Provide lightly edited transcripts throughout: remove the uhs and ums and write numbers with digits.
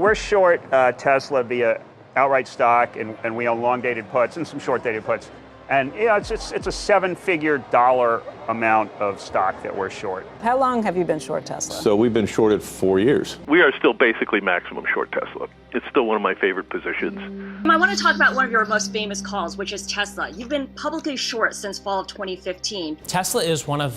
We're short Tesla via outright stock, and we own long-dated puts and some short-dated puts. And yeah, it's a seven-figure dollar amount of stock that we're short. How long have you been short Tesla? So we've been short it 4 years. We are still basically maximum short Tesla. It's still one of my favorite positions. I want to talk about one of your most famous calls, which is Tesla. You've been publicly short since fall of 2015. Tesla is one of,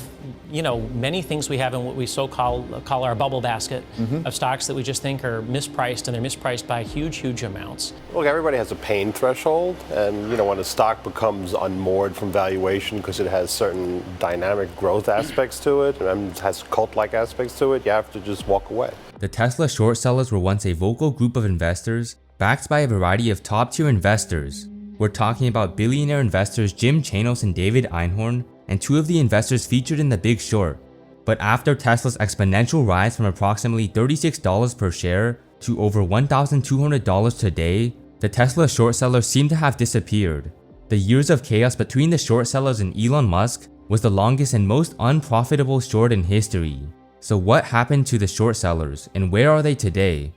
many things we have in what we call our bubble basket of stocks that we just think are mispriced, and they're mispriced by huge amounts. Look, everybody has a pain threshold, and when a stock becomes unmoored from valuation because it has certain dynamic growth aspects to it and has cult-like aspects to it, you have to just walk away. The Tesla short sellers were once a vocal group of investors backed by a variety of top-tier investors. We're talking about billionaire investors Jim Chanos and David Einhorn, and two of the investors featured in The Big Short. But after Tesla's exponential rise from approximately $36 per share to over $1,200 today, the Tesla short sellers seem to have disappeared. The years of chaos between the short sellers and Elon Musk was the longest and most unprofitable short in history. So what happened to the short sellers, and where are they today?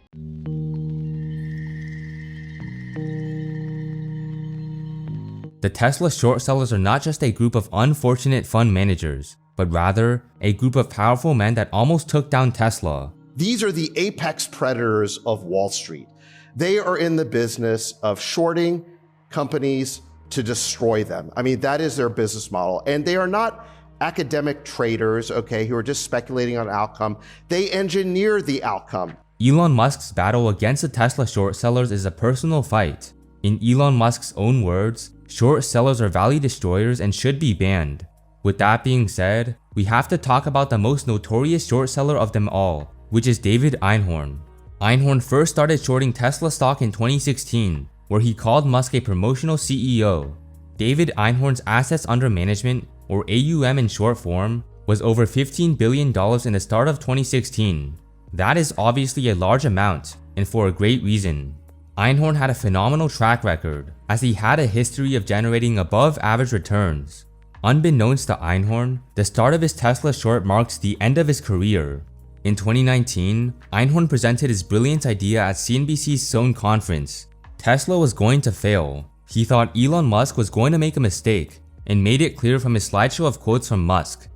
The Tesla short sellers are not just a group of unfortunate fund managers, but rather a group of powerful men that almost took down Tesla. These are the apex predators of Wall Street. They are in the business of shorting companies to destroy them. I mean, that is their business model. And they are not academic traders, who are just speculating on outcome. They engineer the outcome. Elon Musk's battle against the Tesla short sellers is a personal fight. In Elon Musk's own words, short sellers are value destroyers and should be banned. With that being said, we have to talk about the most notorious short seller of them all, which is David Einhorn. Einhorn first started shorting Tesla stock in 2016, where he called Musk a promotional CEO. David Einhorn's assets under management, or AUM in short form, was over $15 billion in the start of 2016. That is obviously a large amount, and for a great reason. Einhorn had a phenomenal track record, as he had a history of generating above average returns. Unbeknownst to Einhorn, the start of his Tesla short marks the end of his career. In 2019, Einhorn presented his brilliant idea at CNBC's Sohn conference. Tesla was going to fail. He thought Elon Musk was going to make a mistake, and made it clear from his slideshow of quotes from Musk.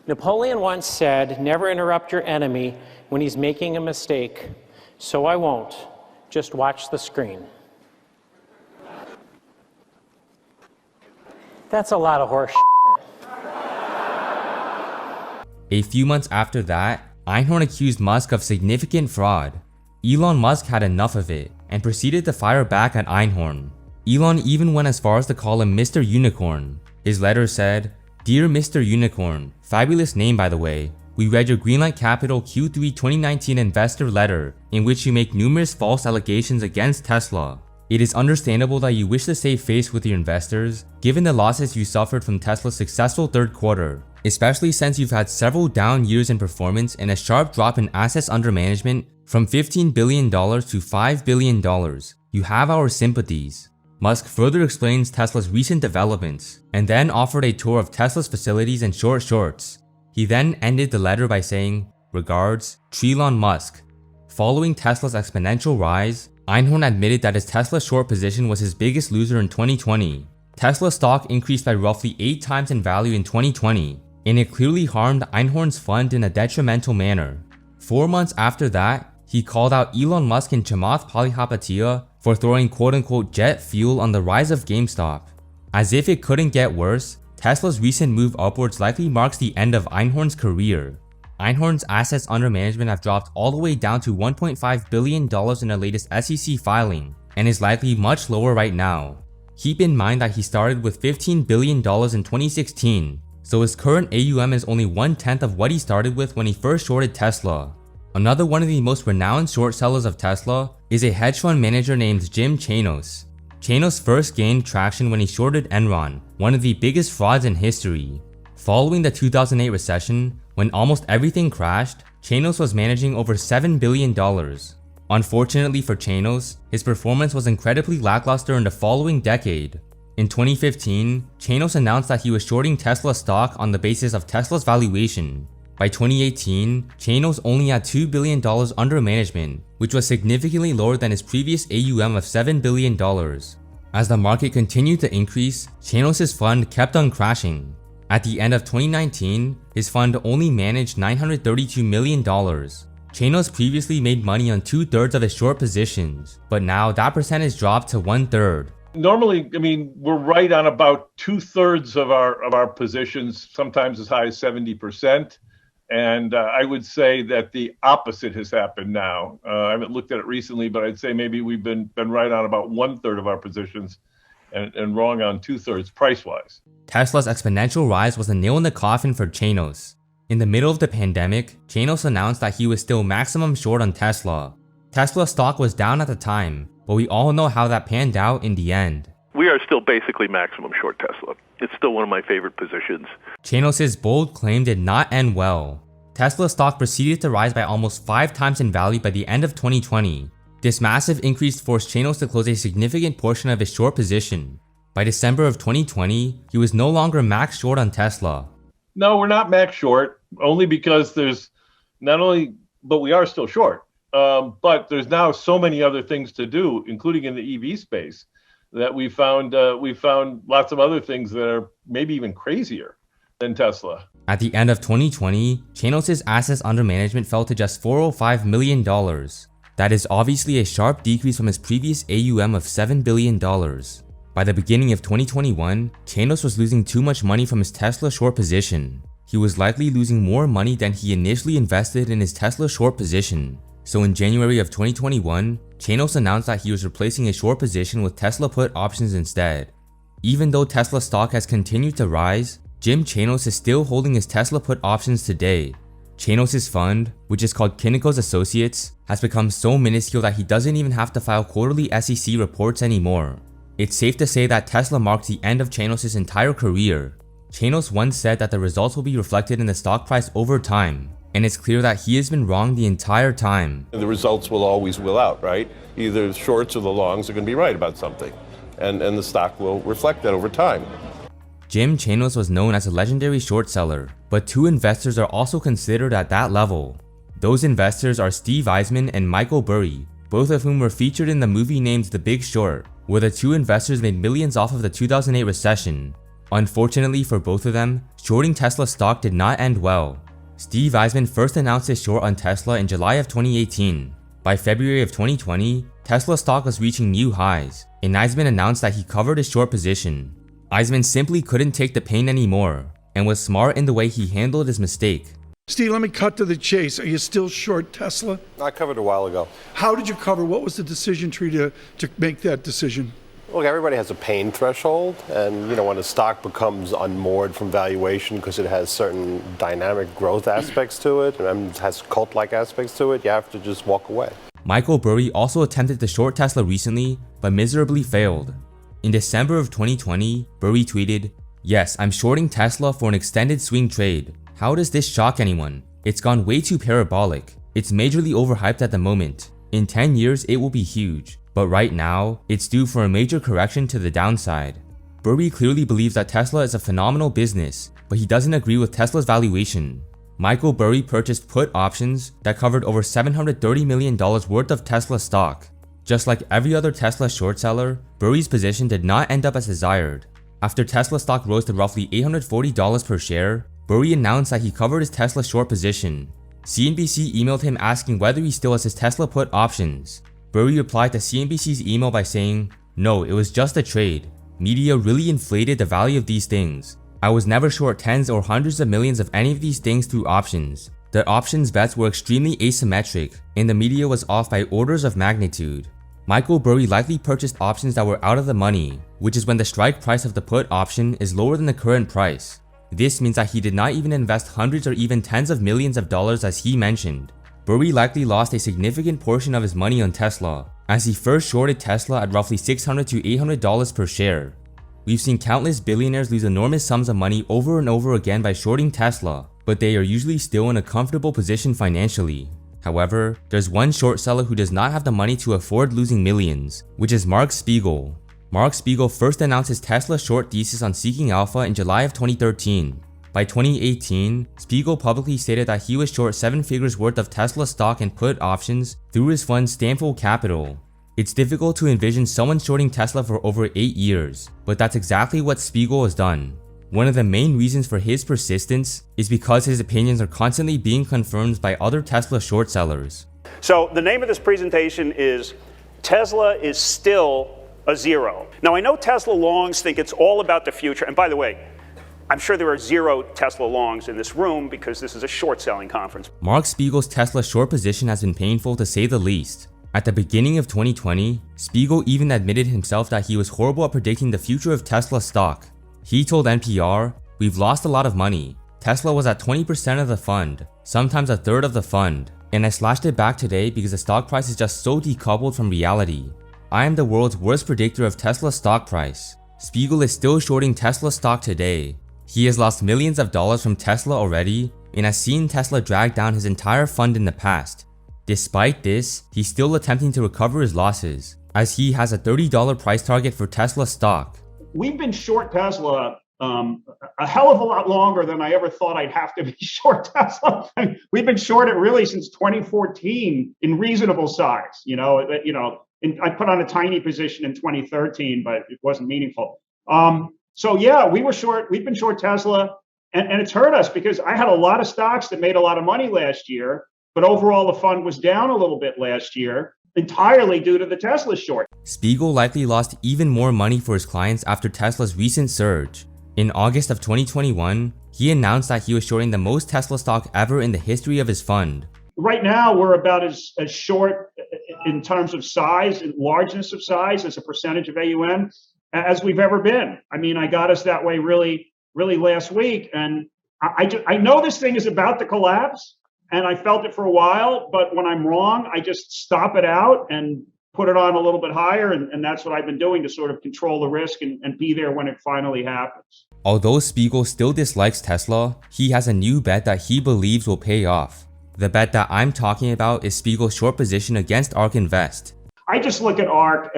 Napoleon once said, "Never interrupt your enemy when he's making a mistake." So I won't. Just watch the screen. That's a lot of horse shit. A few months after that, Einhorn accused Musk of significant fraud. Elon Musk had enough of it and proceeded to fire back at Einhorn. Elon even went as far as to call him Mr. Unicorn. His letter said, "Dear Mr. Unicorn, fabulous name by the way. We read your Greenlight Capital Q3 2019 investor letter in which you make numerous false allegations against Tesla. It is understandable that you wish to save face with your investors, given the losses you suffered from Tesla's successful third quarter, especially since you've had several down years in performance and a sharp drop in assets under management from $15 billion to $5 billion. You have our sympathies." Musk further explains Tesla's recent developments, and then offered a tour of Tesla's facilities and short shorts. He then ended the letter by saying, "Regards, Elon Musk." Following Tesla's exponential rise, Einhorn admitted that his Tesla short position was his biggest loser in 2020. Tesla stock increased by roughly 8 times in value in 2020, and it clearly harmed Einhorn's fund in a detrimental manner. 4 months after that, he called out Elon Musk and Chamath Palihapitiya for throwing quote-unquote jet fuel on the rise of GameStop. As if it couldn't get worse, Tesla's recent move upwards likely marks the end of Einhorn's career. Einhorn's assets under management have dropped all the way down to $1.5 billion in the latest SEC filing, and is likely much lower right now. Keep in mind that he started with $15 billion in 2016, so his current AUM is only 1/10 of what he started with when he first shorted Tesla. Another one of the most renowned short sellers of Tesla is a hedge fund manager named Jim Chanos. Chanos first gained traction when he shorted Enron, one of the biggest frauds in history. Following the 2008 recession, when almost everything crashed, Chanos was managing over $7 billion. Unfortunately for Chanos, his performance was incredibly lackluster in the following decade. In 2015, Chanos announced that he was shorting Tesla stock on the basis of Tesla's valuation. By 2018, Chanos only had $2 billion under management, which was significantly lower than his previous AUM of $7 billion. As the market continued to increase, Chanos' fund kept on crashing. At the end of 2019, his fund only managed $932 million. Chanos previously made money on 2/3 of his short positions, but now that percentage dropped to 1/3. Normally, I mean, we're right on about 2/3 of our positions, sometimes as high as 70%. And I would say that the opposite has happened now. I haven't looked at it recently, but I'd say maybe we've been right on about 1/3 of our positions and wrong on 2/3 price-wise. Tesla's exponential rise was a nail in the coffin for Chanos. In the middle of the pandemic, Chanos announced that he was still maximum short on Tesla. Tesla stock was down at the time, but we all know how that panned out in the end. We are still basically maximum short Tesla. It's still one of my favorite positions. Chanos' bold claim did not end well. Tesla stock proceeded to rise by almost 5 times in value by the end of 2020. This massive increase forced Chanos to close a significant portion of his short position. By December of 2020, he was no longer max short on Tesla. No, we're not max short, only because there's but we are still short. But there's now so many other things to do, including in the EV space, that we found lots of other things that are maybe even crazier than Tesla. At the end of 2020, Chanos' assets under management fell to just $405 million. That is obviously a sharp decrease from his previous AUM of $7 billion. By the beginning of 2021, Chanos was losing too much money from his Tesla short position. He was likely losing more money than he initially invested in his Tesla short position. So in January of 2021, Chanos announced that he was replacing his short position with Tesla put options instead. Even though Tesla stock has continued to rise, Jim Chanos is still holding his Tesla put options today. Chanos' fund, which is called Kinnikos Associates, has become so minuscule that he doesn't even have to file quarterly SEC reports anymore. It's safe to say that Tesla marks the end of Chanos' entire career. Chanos once said that the results will be reflected in the stock price over time, and it's clear that he has been wrong the entire time. The results will always will out, right? Either the shorts or the longs are going to be right about something, and the stock will reflect that over time. Jim Chanos was known as a legendary short seller, but 2 investors are also considered at that level. Those investors are Steve Eisman and Michael Burry, both of whom were featured in the movie named The Big Short, where the 2 investors made millions off of the 2008 recession. Unfortunately for both of them, shorting Tesla stock did not end well. Steve Eisman first announced his short on Tesla in July of 2018. By February of 2020, Tesla stock was reaching new highs, and Eisman announced that he covered his short position. Eisman simply couldn't take the pain anymore, and was smart in the way he handled his mistake. Steve, let me cut to the chase. Are you still short Tesla? I covered a while ago. How did you cover? What was the decision tree to make that decision? Look, everybody has a pain threshold, and when a stock becomes unmoored from valuation because it has certain dynamic growth aspects to it and has cult-like aspects to it, you have to just walk away. Michael Burry also attempted to short Tesla recently, but miserably failed. In December of 2020, Burry tweeted, "Yes, I'm shorting Tesla for an extended swing trade. How does this shock anyone? It's gone way too parabolic. It's majorly overhyped at the moment. In 10 years, it will be huge. But right now, it's due for a major correction to the downside." Burry clearly believes that Tesla is a phenomenal business, but he doesn't agree with Tesla's valuation. Michael Burry purchased put options that covered over $730 million worth of Tesla stock. Just like every other Tesla short seller, Burry's position did not end up as desired. After Tesla stock rose to roughly $840 per share, Burry announced that he covered his Tesla short position. CNBC emailed him asking whether he still has his Tesla put options. Burry replied to CNBC's email by saying, "No, it was just a trade. Media really inflated the value of these things. I was never short tens or hundreds of millions of any of these things through options. The options bets were extremely asymmetric, and the media was off by orders of magnitude." Michael Burry likely purchased options that were out of the money, which is when the strike price of the put option is lower than the current price. This means that he did not even invest hundreds or even tens of millions of dollars as he mentioned. Burry likely lost a significant portion of his money on Tesla, as he first shorted Tesla at roughly $600 to $800 per share. We've seen countless billionaires lose enormous sums of money over and over again by shorting Tesla, but they are usually still in a comfortable position financially. However, there's one short seller who does not have the money to afford losing millions, which is Mark Spiegel. Mark Spiegel first announced his Tesla short thesis on Seeking Alpha in July of 2013. By 2018, Spiegel publicly stated that he was short 7 figures worth of Tesla stock and put options through his fund Stanfield Capital. It's difficult to envision someone shorting Tesla for over 8 years, but that's exactly what Spiegel has done. One of the main reasons for his persistence is because his opinions are constantly being confirmed by other Tesla short sellers. So the name of this presentation is Tesla is still a zero. Now I know Tesla longs think it's all about the future, and by the way, I'm sure there are 0 Tesla longs in this room because this is a short selling conference. Mark Spiegel's Tesla short position has been painful to say the least. At the beginning of 2020, Spiegel even admitted himself that he was horrible at predicting the future of Tesla stock. He told NPR, "We've lost a lot of money. Tesla was at 20% of the fund, sometimes a third of the fund, and I slashed it back today because the stock price is just so decoupled from reality. I am the world's worst predictor of Tesla's stock price." Spiegel is still shorting Tesla stock today. He has lost millions of dollars from Tesla already and has seen Tesla drag down his entire fund in the past. Despite this, he's still attempting to recover his losses, as he has a $30 price target for Tesla stock. We've been short Tesla a hell of a lot longer than I ever thought I'd have to be short Tesla. We've been short it really since 2014 in reasonable size. And I put on a tiny position in 2013, but it wasn't meaningful. So yeah, we've been short Tesla, and it's hurt us because I had a lot of stocks that made a lot of money last year, but overall the fund was down a little bit last year, entirely due to the Tesla short. Spiegel likely lost even more money for his clients after Tesla's recent surge. In August of 2021, he announced that he was shorting the most Tesla stock ever in the history of his fund. Right now, we're about as short in terms of size and largeness of size as a percentage of AUM as we've ever been. I mean, I got us that way really last week. And I know this thing is about to collapse, and I felt it for a while, but when I'm wrong, I just stop it out and put it on a little bit higher. And that's what I've been doing to sort of control the risk and be there when it finally happens. Although Spiegel still dislikes Tesla, he has a new bet that he believes will pay off. The bet that I'm talking about is Spiegel's short position against ARK Invest. I just look at ARK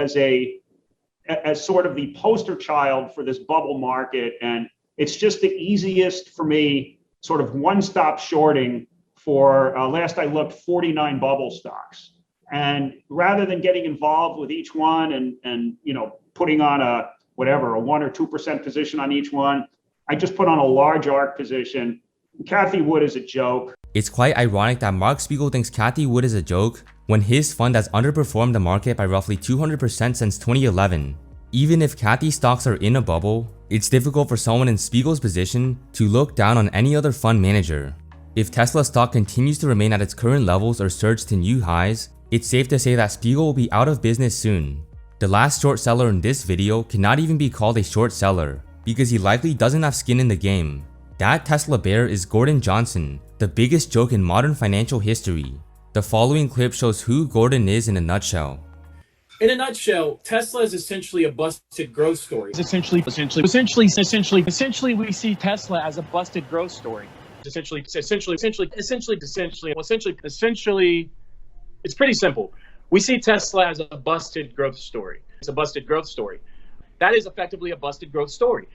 as sort of the poster child for this bubble market. And it's just the easiest for me, sort of one-stop shorting for, last I looked, 49 bubble stocks. And rather than getting involved with each one and putting on a 1 or 2% position on each one, I just put on a large ARK position. Cathie Wood is a joke. It's quite ironic that Mark Spiegel thinks Cathie Wood is a joke when his fund has underperformed the market by roughly 200% since 2011. Even if Cathie stocks are in a bubble, it's difficult for someone in Spiegel's position to look down on any other fund manager. If Tesla stock continues to remain at its current levels or surge to new highs, it's safe to say that Spiegel will be out of business soon. The last short seller in this video cannot even be called a short seller because he likely doesn't have skin in the game. That Tesla bear is Gordon Johnson, the biggest joke in modern financial history. The following clip shows who Gordon is in a nutshell. In a nutshell, Tesla is essentially a busted growth story. Essentially, we see Tesla as a busted growth story. Essentially, it's pretty simple. We see Tesla as a busted growth story. It's a busted growth story. That is effectively a busted growth story.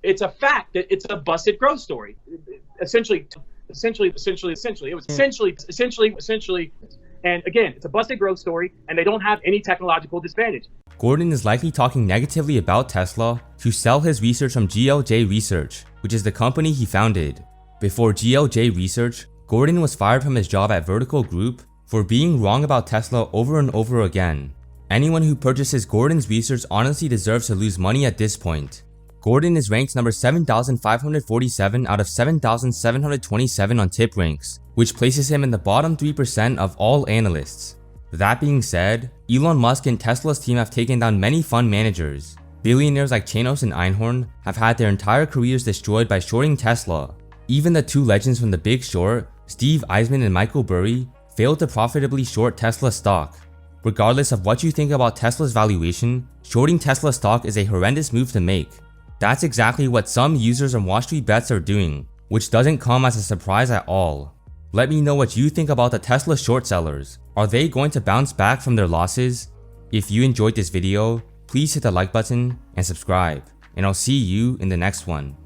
It's a fact that it's a busted growth story. Essentially, and again, it's a busted growth story, and they don't have any technological disadvantage. Gordon is likely talking negatively about Tesla to sell his research from GLJ Research, which is the company he founded. Before GLJ Research, Gordon was fired from his job at Vertical Group for being wrong about Tesla over and over again. Anyone who purchases Gordon's research honestly deserves to lose money at this point. Gordon is ranked number 7,547 out of 7,727 on TipRanks, which places him in the bottom 3% of all analysts. That being said, Elon Musk and Tesla's team have taken down many fund managers. Billionaires like Chanos and Einhorn have had their entire careers destroyed by shorting Tesla. Even the two legends from The Big Short, Steve Eisman and Michael Burry, failed to profitably short Tesla stock. Regardless of what you think about Tesla's valuation, shorting Tesla stock is a horrendous move to make. That's exactly what some users on Wall Street Bets are doing, which doesn't come as a surprise at all. Let me know what you think about the Tesla short sellers. Are they going to bounce back from their losses? If you enjoyed this video, please hit the like button and subscribe, and I'll see you in the next one.